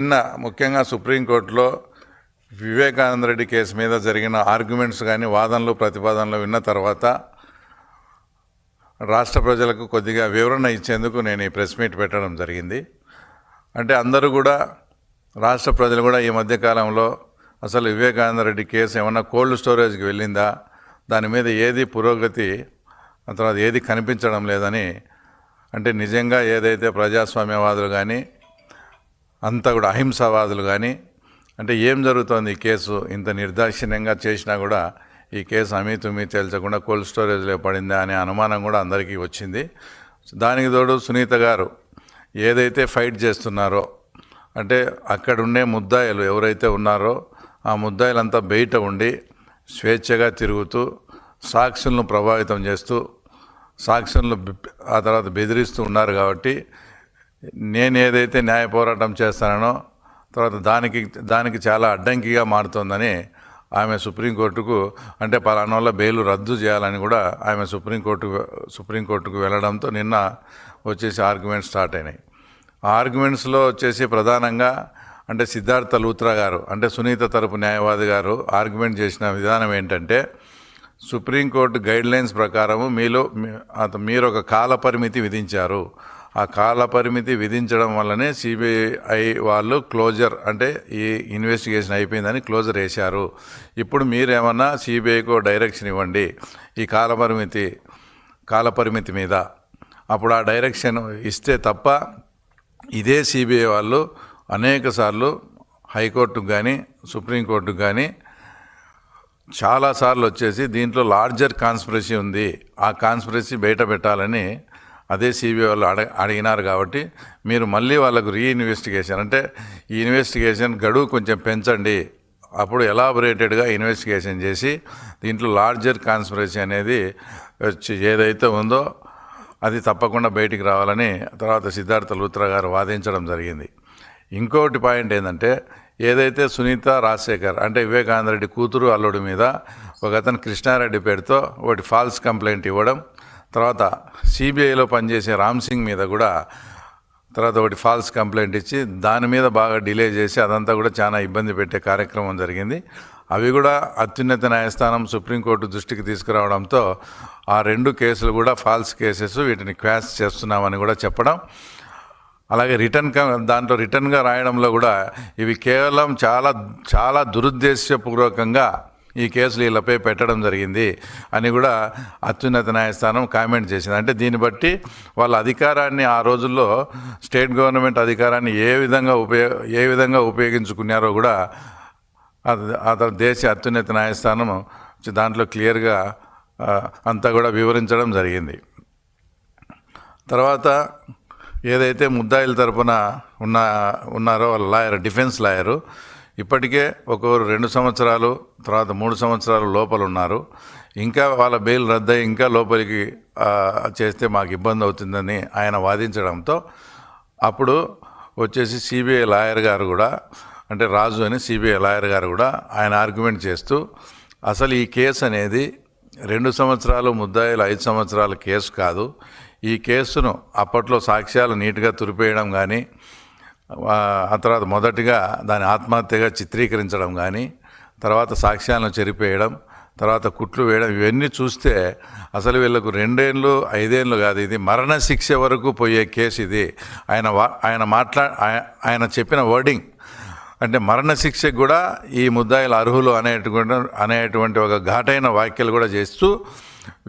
నిన్న ముఖ్యంగా సుప్రీంకోర్టులో వివేకానంద రెడ్డి కేసు మీద జరిగిన ఆర్గ్యుమెంట్స్ కానీ వాదనలు ప్రతిపాదనలు విన్న తర్వాత రాష్ట్ర ప్రజలకు కొద్దిగా వివరణ ఇచ్చేందుకు నేను ఈ ప్రెస్ మీట్ పెట్టడం జరిగింది. అంటే అందరూ కూడా రాష్ట్ర ప్రజలు కూడా ఈ మధ్యకాలంలో అసలు వివేకానంద రెడ్డి కేసు ఏమన్నా కోల్డ్ స్టోరేజ్కి వెళ్ళిందా, దాని మీద ఏది పురోగతి తర్వాత ఏది కనిపించడం లేదని, అంటే నిజంగా ఏదైతే ప్రజాస్వామ్యవాదులు కానీ అంతా కూడా అహింసావాదులు కానీ అంటే ఏం జరుగుతోంది, ఈ కేసు ఇంత నిర్దాక్షిణ్యంగా చేసినా కూడా ఈ కేసు అమీతుమీ తేల్చకుండా కోల్డ్ స్టోరేజ్లో పడిందా అనే అనుమానం కూడా అందరికీ వచ్చింది. దానికి తోడు సునీత గారు ఏదైతే ఫైట్ చేస్తున్నారో, అంటే అక్కడ ఉండే ముద్దాయిలు ఎవరైతే ఉన్నారో ఆ ముద్దాయిలంతా బయట ఉండి స్వేచ్ఛగా తిరుగుతూ సాక్షులను ప్రభావితం చేస్తూ సాక్షులను ఆ తర్వాత బెదిరిస్తూ ఉన్నారు. కాబట్టి నేను ఏదైతే న్యాయ పోరాటం చేస్తానో తర్వాత దానికి చాలా అడ్డంకిగా మారుతోందని ఆమె సుప్రీంకోర్టుకు, అంటే పలానా వల్ల బెయిల్ రద్దు చేయాలని కూడా ఆమె సుప్రీంకోర్టుకు వెళ్ళడంతో నిన్న వచ్చేసి ఆర్గ్యుమెంట్స్ స్టార్ట్ అయినాయి. ఆ ఆర్గ్యుమెంట్స్లో వచ్చేసి ప్రధానంగా అంటే సిద్ధార్థ లూత్రా గారు, అంటే సునీత తరపు న్యాయవాది గారు ఆర్గ్యుమెంట్ చేసిన విధానం ఏంటంటే, సుప్రీంకోర్టు గైడ్లైన్స్ ప్రకారము మీరు ఒక కాల పరిమితి విధించారు. ఆ కాల పరిమితి విధించడం వల్లనే సిబిఐ వాళ్ళు క్లోజర్, అంటే ఈ ఇన్వెస్టిగేషన్ అయిపోయిందని క్లోజర్ వేశారు. ఇప్పుడు మీరేమన్నా సిబిఐకు డైరెక్షన్ ఇవ్వండి ఈ కాల పరిమితి మీద. అప్పుడు ఆ డైరెక్షన్ ఇస్తే తప్ప ఇదే సిబిఐ వాళ్ళు అనేకసార్లు హైకోర్టుకు కానీ సుప్రీంకోర్టుకు కానీ చాలాసార్లు వచ్చేసి దీంట్లో లార్జర్ కాన్స్పిరసీ ఉంది, ఆ కాన్స్పిరసీ బయట పెట్టాలని అదే సిబిఐ వాళ్ళు అడిగినారు. కాబట్టి మీరు మళ్ళీ వాళ్ళకు రీఇన్వెస్టిగేషన్, అంటే ఈ ఇన్వెస్టిగేషన్ గడువు కొంచెం పెంచండి, అప్పుడు ఎలాబొరేటెడ్గా ఇన్వెస్టిగేషన్ చేసి దీంట్లో లార్జర్ కాన్స్పిరసీ అనేది ఏదైతే ఉందో అది తప్పకుండా బయటికి రావాలని తర్వాత సిద్ధార్థ లూత్రా గారు వాదించడం జరిగింది. ఇంకోటి పాయింట్ ఏంటంటే, ఏదైతే సునీత రాజశేఖర్ అంటే వివేకానంద రెడ్డి కూతురు అల్లుడి మీద ఒక అతను కృష్ణారెడ్డి పేరుతో ఒకటి ఫాల్స్ కంప్లైంట్ ఇవ్వడం, తర్వాత సిబిఐలో పనిచేసే రామ్ సింగ్ మీద కూడా తర్వాత ఒకటి ఫాల్స్ కంప్లైంట్ ఇచ్చి దాని మీద బాగా డిలే చేసి అదంతా కూడా చాలా ఇబ్బంది పెట్టే కార్యక్రమం జరిగింది. అవి కూడా అత్యున్నత న్యాయస్థానం సుప్రీంకోర్టు దృష్టికి తీసుకురావడంతో ఆ రెండు కేసులు కూడా ఫాల్స్ కేసెస్, వీటిని క్వాష్ చేస్తున్నామని కూడా చెప్పడం, అలాగే దాంట్లో రిటర్న్గా రాయడంలో కూడా ఇవి కేవలం చాలా దురుద్దేశపూర్వకంగా ఈ కేసులు వీళ్ళపై పెట్టడం జరిగింది అని కూడా అత్యున్నత న్యాయస్థానం కామెంట్ చేసింది. అంటే దీన్ని బట్టి వాళ్ళ అధికారాన్ని, ఆ రోజుల్లో స్టేట్ గవర్నమెంట్ అధికారాన్ని ఏ విధంగా ఉపయోగించుకున్నారో కూడా దేశ అత్యున్నత న్యాయస్థానం దాంట్లో క్లియర్గా అంతా కూడా వివరించడం జరిగింది. తర్వాత ఏదైతే ముద్దాయిల తరపున ఉన్నారో వాళ్ళ లాయర్, డిఫెన్స్ లాయరు ఇప్పటికే ఒక్కొరు 2 సంవత్సరాలు తర్వాత 3 సంవత్సరాలు లోపల ఉన్నారు. ఇంకా వాళ్ళ బెయిల్ రద్దయి ఇంకా లోపలికి చేస్తే మాకు ఇబ్బంది అవుతుందని ఆయన వాదించడంతో అప్పుడు వచ్చేసి సిబిఐ లాయర్ గారు కూడా, అంటే రాజు అని సిబిఐ లాయర్ గారు కూడా ఆయన ఆర్గ్యుమెంట్ చేస్తూ, అసలు ఈ కేసు అనేది 2 సంవత్సరాలు ముద్దాయిలు 5 సంవత్సరాల కేసు కాదు. ఈ కేసును అప్పట్లో సాక్ష్యాలు నీట్గా తురిపేయడం కానీ, ఆ తర్వాత మొదటిగా దాని ఆత్మహత్యగా చిత్రీకరించడం కానీ, తర్వాత సాక్ష్యాలను చెరిపేయడం, తర్వాత కుట్లు వేయడం, ఇవన్నీ చూస్తే అసలు వీళ్ళకు 2 ఏళ్ళు 5 ఏళ్ళు కాదు, ఇది మరణశిక్ష వరకు పోయే కేసు ఇది. ఆయన చెప్పిన వర్డింగ్ అంటే మరణశిక్షకు కూడా ఈ ముద్దాయిలు అర్హులు అనేటువంటి ఒక ఘాటైన వ్యాఖ్యలు కూడా చేస్తూ,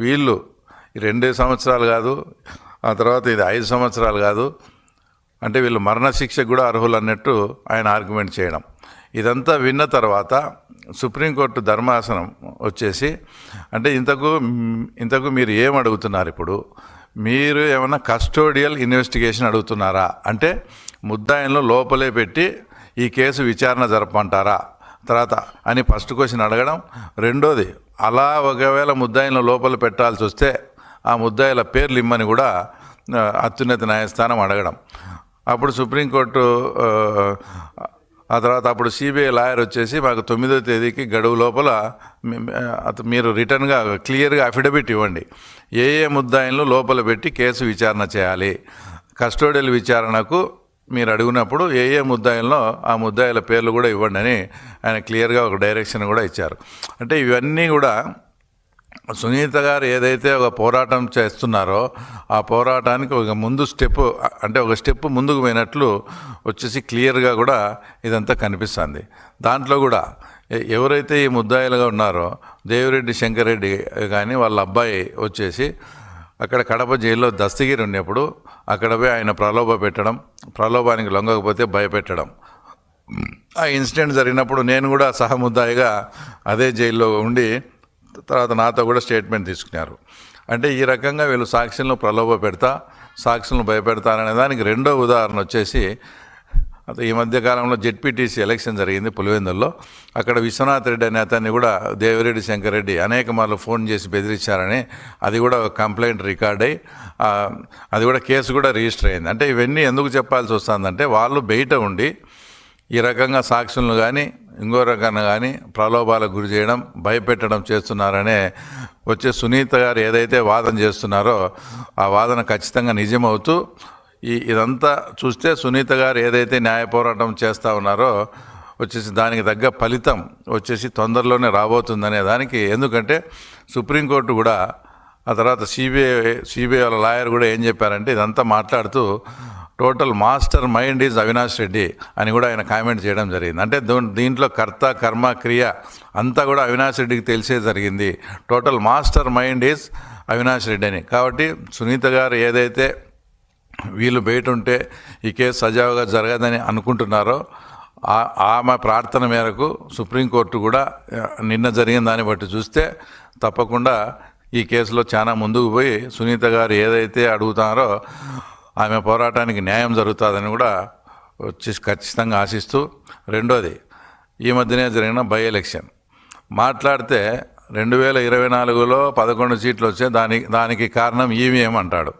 వీళ్ళు 2 సంవత్సరాలు కాదు, ఆ తర్వాత ఇది 5 సంవత్సరాలు కాదు, అంటే వీళ్ళు మరణశిక్షకు కూడా అర్హులు అన్నట్టు ఆయన ఆర్గ్యుమెంట్ చేయడం. ఇదంతా విన్న తర్వాత సుప్రీంకోర్టు ధర్మాసనం వచ్చేసి, అంటే ఇంతకు మీరు ఏం అడుగుతున్నారు, ఇప్పుడు మీరు ఏమైనా కస్టోడియల్ ఇన్వెస్టిగేషన్ అడుగుతున్నారా, అంటే ముద్దాయిలను లోపలే పెట్టి ఈ కేసు విచారణ జరపమంటారా తర్వాత అని ఫస్ట్ క్వశ్చన్ అడగడం. రెండోది, అలా ఒకవేళ ముద్దాయిలను లోపల పెట్టాల్సి వస్తే ఆ ముద్దాయిల పేర్లు ఇమ్మని కూడా అత్యున్నత న్యాయస్థానం అడగడం. అప్పుడు సుప్రీంకోర్టు ఆ తర్వాత అప్పుడు సిబిఐ లాయర్ వచ్చేసి మాకు 9వ తేదీకి గడువు లోపల మీరు రిటర్న్గా క్లియర్గా అఫిడవిట్ ఇవ్వండి, ఏ ముద్దాయిలను లోపల పెట్టి కేసు విచారణ చేయాలి, కస్టోడియల్ విచారణకు మీరు అడిగినప్పుడు ఏ ముద్దాయిల్లో ఆ ముద్దాయిల పేర్లు కూడా ఇవ్వండి అని ఆయన క్లియర్గా ఒక డైరెక్షన్ కూడా ఇచ్చారు. అంటే ఇవన్నీ కూడా సునీత గారు ఏదైతే ఒక పోరాటం చేస్తున్నారో ఆ పోరాటానికి ఒక ముందు స్టెప్, అంటే ఒక స్టెప్ ముందుకు పోయినట్లు వచ్చేసి క్లియర్గా కూడా ఇదంతా కనిపిస్తుంది. దాంట్లో కూడా ఎవరైతే ఈ ముద్దాయిలుగా ఉన్నారో దేవిరెడ్డి శంకర్ రెడ్డి కానీ వాళ్ళ అబ్బాయి వచ్చేసి అక్కడ కడప జైల్లో దస్తగిరి ఉన్నప్పుడు అక్కడ పోయి ఆయన ప్రలోభ పెట్టడం, ప్రలోభానికి లొంగకపోతే భయపెట్టడం. ఆ ఇన్సిడెంట్ జరిగినప్పుడు నేను కూడా సహముద్దాయిగా అదే జైల్లో ఉండి తర్వాత నాతో కూడా స్టేట్మెంట్ తీసుకున్నారు. అంటే ఈ రకంగా వీళ్ళు సాక్షులను ప్రలోభ పెడతా, సాక్షులను భయపెడతారనే దానికి రెండో ఉదాహరణ వచ్చేసి ఈ మధ్యకాలంలో జెడ్పీటీసీ ఎలక్షన్ జరిగింది పులివెందుల్లో. అక్కడ విశ్వనాథ్ రెడ్డి అనే అతన్ని కూడా దేవిరెడ్డి శంకర్ రెడ్డి అనేక మార్లు ఫోన్ చేసి బెదిరించారని అది కూడా కంప్లైంట్ రికార్డ్ అయ్యి అది కూడా కేసు కూడా రిజిస్టర్ అయింది. అంటే ఇవన్నీ ఎందుకు చెప్పాల్సి వస్తుందంటే వాళ్ళు బయట ఉండి ఈ రకంగా సాక్షులను కానీ ఇంకో రకంగా కానీ ప్రలోభాలకు గురి చేయడం, భయపెట్టడం చేస్తున్నారనే వచ్చే సునీత గారు ఏదైతే వాదన చేస్తున్నారో ఆ వాదన ఖచ్చితంగా నిజమవుతూ ఇదంతా చూస్తే సునీత గారు ఏదైతే న్యాయ పోరాటం చేస్తూ ఉన్నారో వచ్చేసి దానికి తగ్గ ఫలితం వచ్చేసి తొందరలోనే రాబోతుందనే దానికి, ఎందుకంటే సుప్రీంకోర్టు కూడా ఆ తర్వాత సిబిఐ వాళ్ళ లాయర్ కూడా ఏం చెప్పారంటే ఇదంతా మాట్లాడుతూ total master mind is Avinash Reddy అని కూడా ఆయన కామెంట్ చేయడం జరిగింది. అంటే దీంట్లో కర్త కర్మ క్రియ అంతా కూడా అవినాష్ రెడ్డికి తెలిసే జరిగింది. Total master mind is Avinash Reddy అని. కాబట్టి సునీత గారు ఏదైతే వీళ్ళు బయట ఉంటే ఈ కేసు సజావుగా జరగదని అనుకుంటున్నారో ఆమె ప్రార్థన మేరకు సుప్రీంకోర్టు కూడా నిన్న జరిగిన దాన్ని బట్టి చూస్తే తప్పకుండా ఈ కేసులో చాలా ముందుకు పోయి సునీత గారు ఏదైతే అడుగుతారో ఆమె పోరాటానికి న్యాయం జరుగుతుందని కూడా వచ్చి ఖచ్చితంగా ఆశిస్తూ, రెండోది ఈ మధ్యనే జరిగిన బై ఎలక్షన్ మాట్లాడితే 2024లో 11 సీట్లు వచ్చే దానికి కారణం ఈవీఎం అంటాడు.